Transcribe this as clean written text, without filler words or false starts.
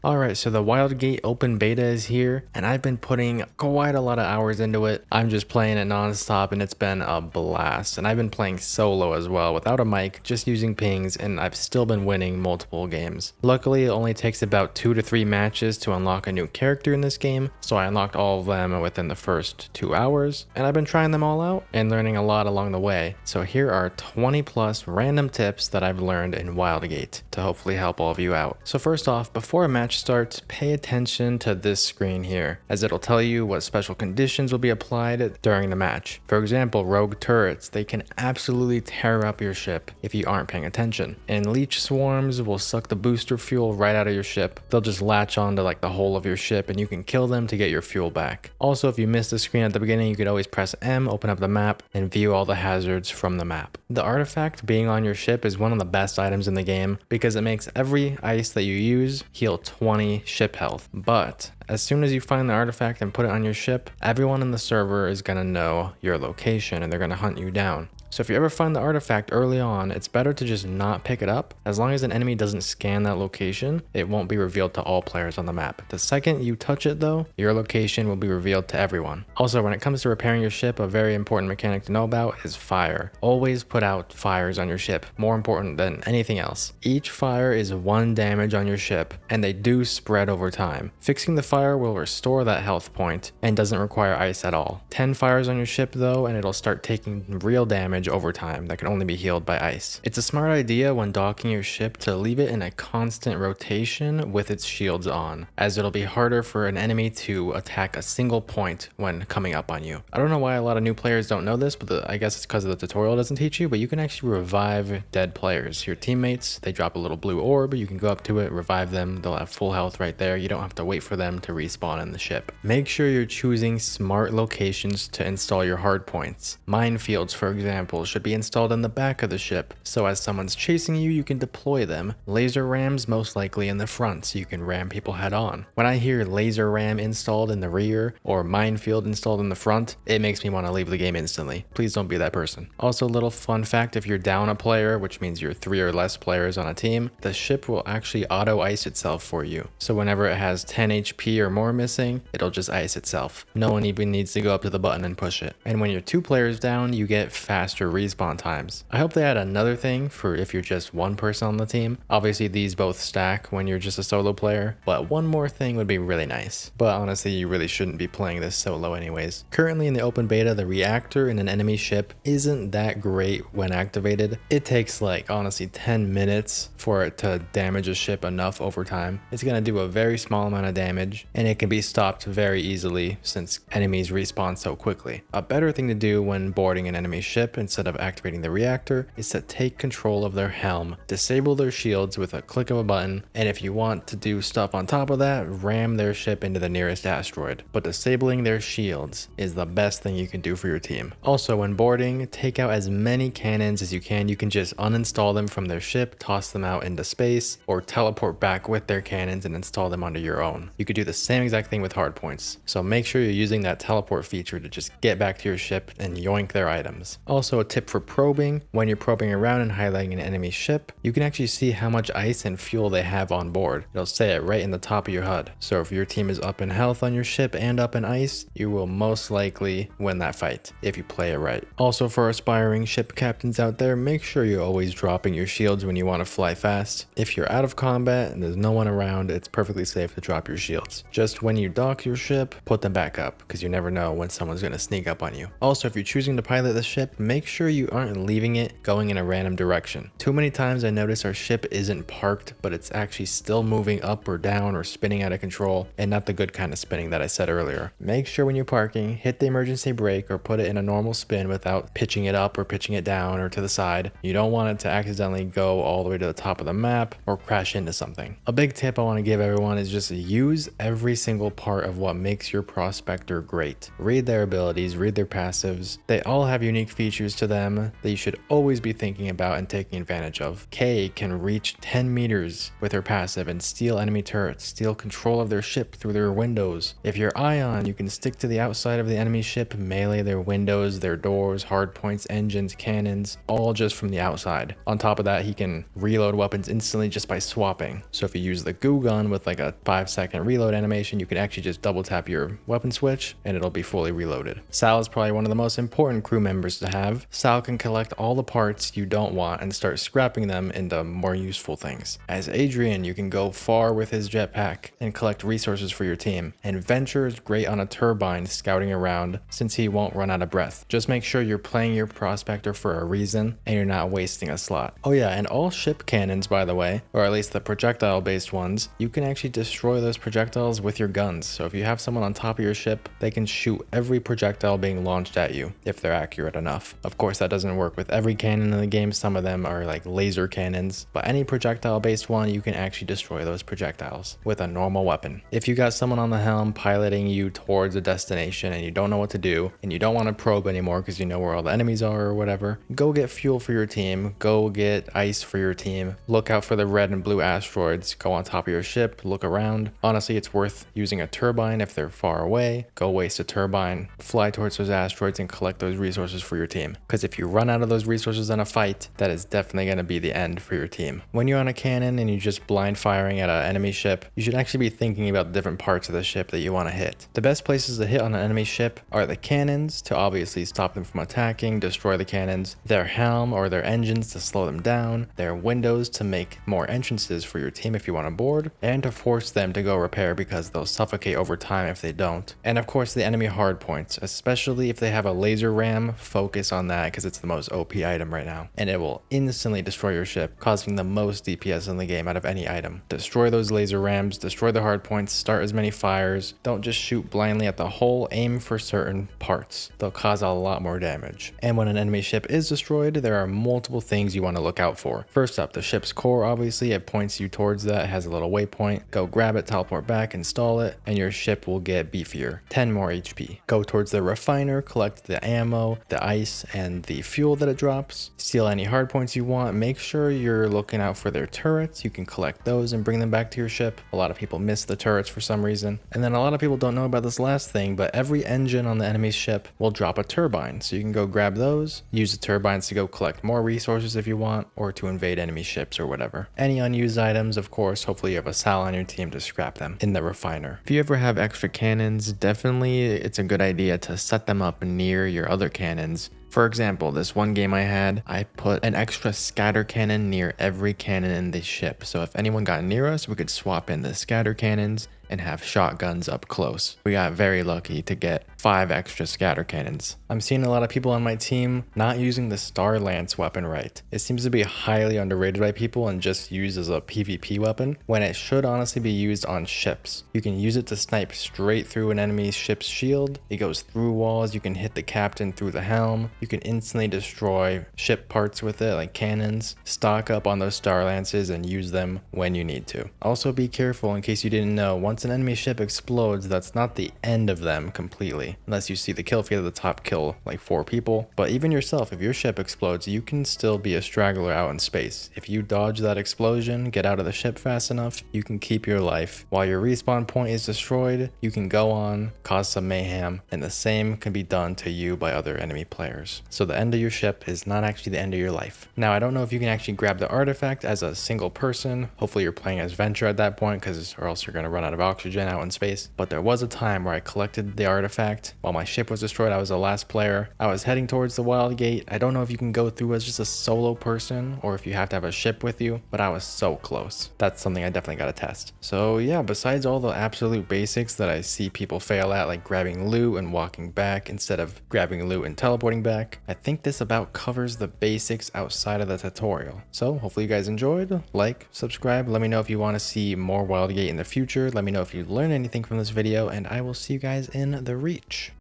Alright, so the WildGate Open Beta is here, and I've been putting quite a lot of hours into it. I'm just playing it non-stop, and it's been a blast. And I've been playing solo as well, without a mic, just using pings, and I've still been winning multiple games. Luckily, it only takes about 2 to 3 matches to unlock a new character in this game, so I unlocked all of them within the first 2 hours, and I've been trying them all out and learning a lot along the way. So here are 20 plus random tips that I've learned in WildGate to hopefully help all of you out. So first off, before a match starts, pay attention to this screen here, as it'll tell you what special conditions will be applied during the match. For example, rogue turrets, they can absolutely tear up your ship if you aren't paying attention. And leech swarms will suck the booster fuel right out of your ship. They'll just latch onto like the hull of your ship and you can kill them to get your fuel back. Also, if you missed the screen at the beginning, you could always press M, open up the map, and view all the hazards from the map. The artifact being on your ship is one of the best items in the game because it makes every ice that you use heal 20 ship health. But as soon as you find the artifact and put it on your ship, everyone in the server is gonna know your location and they're gonna hunt you down. So if you ever find the artifact early on, it's better to just not pick it up. As long as an enemy doesn't scan that location, it won't be revealed to all players on the map. The second you touch it though, your location will be revealed to everyone. Also, when it comes to repairing your ship, a very important mechanic to know about is fire. Always put out fires on your ship, more important than anything else. Each fire is 1 damage on your ship, and they do spread over time. Fixing the fire will restore that health point and doesn't require ice at all. 10 fires on your ship though, and it'll start taking real damage over time that can only be healed by ice. It's a smart idea when docking your ship to leave it in a constant rotation with its shields on, as it'll be harder for an enemy to attack a single point when coming up on you. I don't know why a lot of new players don't know this, but I guess it's because the tutorial doesn't teach you, but you can actually revive dead players. Your teammates, they drop a little blue orb, you can go up to it, revive them, they'll have full health right there. You don't have to wait for them to respawn in the ship. Make sure you're choosing smart locations to install your hard points. Minefields, for example, should be installed in the back of the ship, so as someone's chasing you, you can deploy them. Laser rams most likely in the front, so you can ram people head on. When I hear laser ram installed in the rear or minefield installed in the front, it makes me want to leave the game instantly. Please don't be that person. Also, a little fun fact, if you're down a player, which means you're 3 or less players on a team, the ship will actually auto ice itself for you. So whenever it has 10 HP or more missing, it'll just ice itself. No one even needs to go up to the button and push it. And when you're 2 players down, you get faster respawn times. I hope they add another thing for if you're just 1 person on the team. Obviously these both stack when you're just a solo player, but one more thing would be really nice. But honestly, you really shouldn't be playing this solo anyways. Currently in the open beta, the reactor in an enemy ship isn't that great when activated. It takes like honestly 10 minutes for it to damage a ship enough over time. It's gonna do a very small amount of damage and it can be stopped very easily since enemies respawn so quickly. A better thing to do when boarding an enemy ship instead of activating the reactor is to take control of their helm, disable their shields with a click of a button, and if you want to do stuff on top of that, ram their ship into the nearest asteroid. But disabling their shields is the best thing you can do for your team. Also, when boarding, take out as many cannons as you can. You can just uninstall them from their ship, toss them out into space, or teleport back with their cannons and install them onto your own. You could do the same exact thing with hardpoints. So make sure you're using that teleport feature to just get back to your ship and yoink their items. Also, a tip for probing: when you're probing around and highlighting an enemy ship, you can actually see how much ice and fuel they have on board. It'll say it right in the top of your HUD. So if your team is up in health on your ship and up in ice, you will most likely win that fight if you play it right. Also, for aspiring ship captains out there, make sure you're always dropping your shields when you want to fly fast. If you're out of combat and there's no one around, it's perfectly safe to drop your shields. Just when you dock your ship, put them back up, because you never know when someone's going to sneak up on you. Also, if you're choosing to pilot the ship, make sure you aren't leaving it going in a random direction. Too many times I notice our ship isn't parked, but it's actually still moving up or down or spinning out of control, and not the good kind of spinning that I said earlier. Make sure when you're parking, hit the emergency brake or put it in a normal spin without pitching it up or pitching it down or to the side. You don't want it to accidentally go all the way to the top of the map or crash into something. A big tip I want to give everyone is just use every single part of what makes your prospector great. Read their abilities, read their passives. They all have unique features to them that you should always be thinking about and taking advantage of. Kay can reach 10 meters with her passive and steal enemy turrets, steal control of their ship through their windows. If you're Ion, you can stick to the outside of the enemy ship, melee their windows, their doors, hardpoints, engines, cannons, all just from the outside. On top of that, he can reload weapons instantly just by swapping. So if you use the goo gun with like a 5-second reload animation, you can actually just double tap your weapon switch and it'll be fully reloaded. Sal is probably one of the most important crew members to have. Sal can collect all the parts you don't want and start scrapping them into more useful things. As Adrian, you can go far with his jetpack and collect resources for your team. And Venture is great on a turbine scouting around since he won't run out of breath. Just make sure you're playing your prospector for a reason and you're not wasting a slot. Oh yeah, and all ship cannons, by the way, or at least the projectile based ones, you can actually destroy those projectiles with your guns. So if you have someone on top of your ship, they can shoot every projectile being launched at you if they're accurate enough. Of course, that doesn't work with every cannon in the game. Some of them are like laser cannons, but any projectile based one, you can actually destroy those projectiles with a normal weapon. If you got someone on the helm piloting you towards a destination and you don't know what to do and you don't want to probe anymore because you know where all the enemies are or whatever, go get fuel for your team, go get ice for your team, look out for the red and blue asteroids, go on top of your ship, look around. Honestly, it's worth using a turbine if they're far away. Go waste a turbine, fly towards those asteroids and collect those resources for your team. Because if you run out of those resources in a fight, that is definitely going to be the end for your team. When you're on a cannon and you're just blind firing at an enemy ship, you should actually be thinking about the different parts of the ship that you want to hit. The best places to hit on an enemy ship are the cannons to obviously stop them from attacking, destroy the cannons, their helm or their engines to slow them down, their windows to make more entrances for your team if you want to board, and to force them to go repair because they'll suffocate over time if they don't. And of course the enemy hardpoints, especially if they have a laser ram, focus on that because it's the most OP item right now. And it will instantly destroy your ship, causing the most DPS in the game out of any item. Destroy those laser rams, destroy the hardpoints, start as many fires. Don't just shoot blindly at the hull, aim for certain parts. They'll cause a lot more damage. And when an enemy ship is destroyed, there are multiple things you want to look out for. First up, the ship's core, obviously, it points you towards that, it has a little waypoint. Go grab it, teleport back, install it, and your ship will get beefier. 10 more HP. Go towards the refiner, collect the ammo, the ice, and the fuel that it drops. Steal any hardpoints you want. Make sure you're looking out for their turrets. You can collect those and bring them back to your ship. A lot of people miss the turrets for some reason. And then a lot of people don't know about this last thing, but every engine on the enemy's ship will drop a turbine. So you can go grab those, use the turbines to go collect more resources if you want, or to invade enemy ships or whatever. Any unused items, of course, hopefully you have a Sal on your team to scrap them in the refiner. If you ever have extra cannons, definitely it's a good idea to set them up near your other cannons. For example, this one game I had, I put an extra scatter cannon near every cannon in the ship. So if anyone got near us, we could swap in the scatter cannons and have shotguns up close. We got very lucky to get 5 extra scatter cannons. I'm seeing a lot of people on my team not using the Star Lance weapon right. It seems to be highly underrated by people and just used as a PvP weapon when it should honestly be used on ships. You can use it to snipe straight through an enemy's ship's shield. It goes through walls. You can hit the captain through the helm. You can instantly destroy ship parts with it like cannons. Stock up on those Star Lances and use them when you need to. Also be careful in case you didn't know, once an enemy ship explodes, that's not the end of them completely. Unless you see the kill feed at the top kill like 4 people. But even yourself, if your ship explodes, you can still be a straggler out in space. If you dodge that explosion, get out of the ship fast enough, you can keep your life. While your respawn point is destroyed, you can go on, cause some mayhem, and the same can be done to you by other enemy players. So the end of your ship is not actually the end of your life. Now, I don't know if you can actually grab the artifact as a single person. Hopefully you're playing as Venture at that point, or else you're going to run out of oxygen out in space. But there was a time where I collected the artifact while my ship was destroyed. I was the last player. I was heading towards the WildGate. I don't know if you can go through as just a solo person or if you have to have a ship with you, but I was so close. That's something I definitely got to test. So yeah, besides all the absolute basics that I see people fail at, like grabbing loot and walking back instead of grabbing loot and teleporting back, I think this about covers the basics outside of the tutorial. So hopefully you guys enjoyed. Like, subscribe, let me know if you want to see more WildGate in the future. Let me know if you learned anything from this video, and I will see you guys in the Reach.